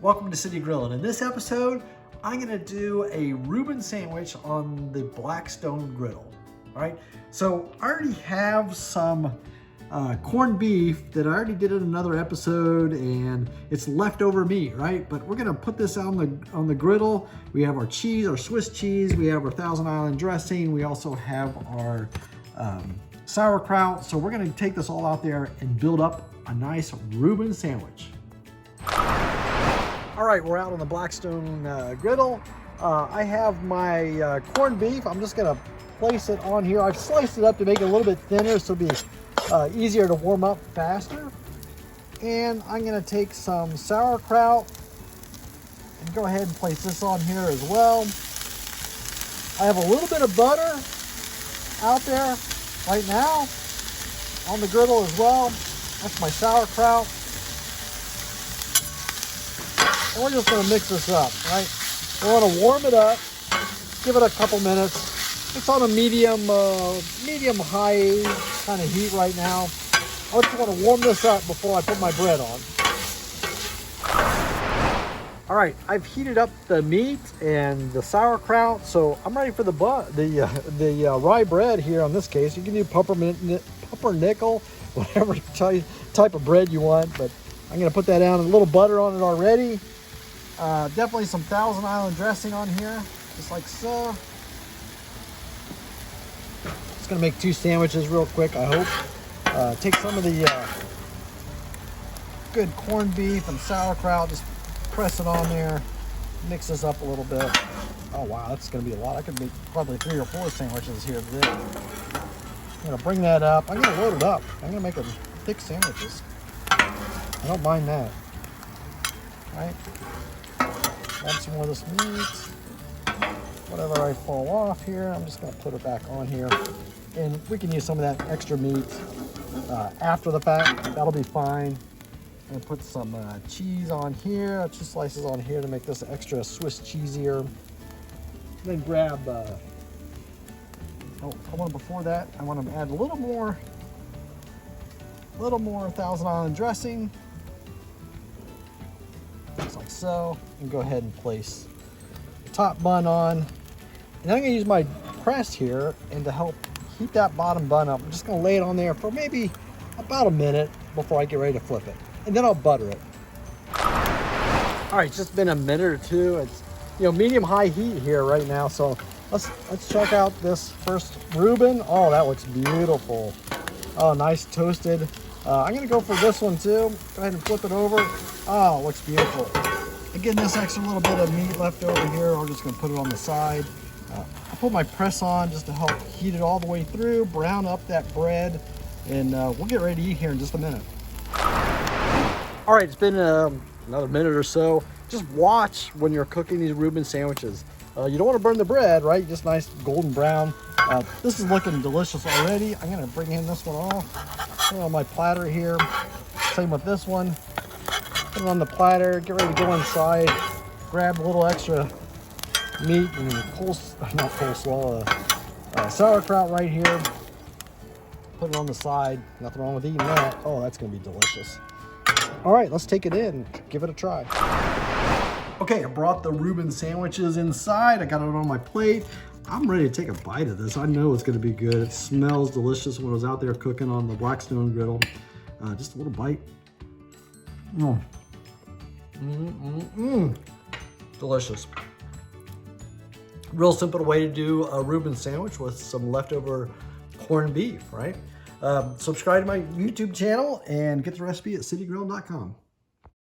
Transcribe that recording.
Welcome to City Grill, and in this episode, I'm gonna do a Reuben sandwich on the Blackstone griddle. All right, so I already have some corned beef that I already did in another episode, and it's leftover meat, right? But we're gonna put this on the griddle. We have our cheese, our Swiss cheese. We have our Thousand Island dressing. We also have our sauerkraut. So we're gonna take this all out there and build up a nice Reuben sandwich. All right, we're out on the Blackstone griddle. I have my corned beef. I'm just gonna place it on here. I've sliced it up to make it a little bit thinner so it'll be easier to warm up faster. And I'm gonna take some sauerkraut and go ahead and place this on here as well. I have a little bit of butter out there right now on the griddle as well. That's my sauerkraut. And we're just gonna mix this up, right? We wanna warm it up, give it a couple minutes. It's on a medium-high kind of heat right now. I just wanna warm this up before I put my bread on. All right, I've heated up the meat and the sauerkraut, so I'm ready for the rye bread here. On this case, you can do pumpernickel, whatever type of bread you want, but I'm gonna put that down, a little butter on it already. Definitely some Thousand Island dressing on here, just like so. Just gonna make 2 sandwiches real quick, I hope. Take some of the good corned beef and sauerkraut, just press it on there, mix this up a little bit. Oh wow, that's gonna be a lot. I could make probably 3 or 4 sandwiches here today. I'm gonna bring that up. I'm gonna load it up. I'm gonna make them thick sandwiches. I don't mind that. All right. Add some more of this meat. Whatever I fall off here, I'm just gonna put it back on here. And we can use some of that extra meat after the fact. That'll be fine. And put some cheese on here, 2 slices on here to make this extra Swiss cheesier. Then grab, before that, I want to add a little more Thousand Island dressing. Just like so, and go ahead and place the top bun on. And I'm gonna use my press here, and to help heat that bottom bun up, I'm just gonna lay it on there for maybe about a minute before I get ready to flip it. And then I'll butter it. All right, it's just been a minute or two. It's medium-high heat here right now. So let's check out this first Reuben. Oh, that looks beautiful. Oh, nice toasted. I'm gonna go for this one too. Go ahead and flip it over. Oh, it looks beautiful. Again, this extra little bit of meat left over here, I'm just gonna put it on the side. I'll put my press on just to help heat it all the way through, brown up that bread, and we'll get ready to eat here in just a minute. All right, it's been another minute or so. Just watch when you're cooking these Reuben sandwiches. You don't want to burn the bread, right? Just nice golden brown. This is looking delicious already. I'm gonna bring in this one off. Put it on my platter here. Same with this one. Put it on the platter, get ready to go inside. Grab a little extra meat and sauerkraut right here. Put it on the side. Nothing wrong with eating that. Oh, that's gonna be delicious. All right, let's take it in, give it a try. Okay, I brought the Reuben sandwiches inside. I got it on my plate. I'm ready to take a bite of this. I know it's gonna be good. It smells delicious when I was out there cooking on the Blackstone griddle. Just a little bite. Delicious. Real simple way to do a Reuben sandwich with some leftover corned beef, right? Subscribe to my YouTube channel and get the recipe at citygrill.com.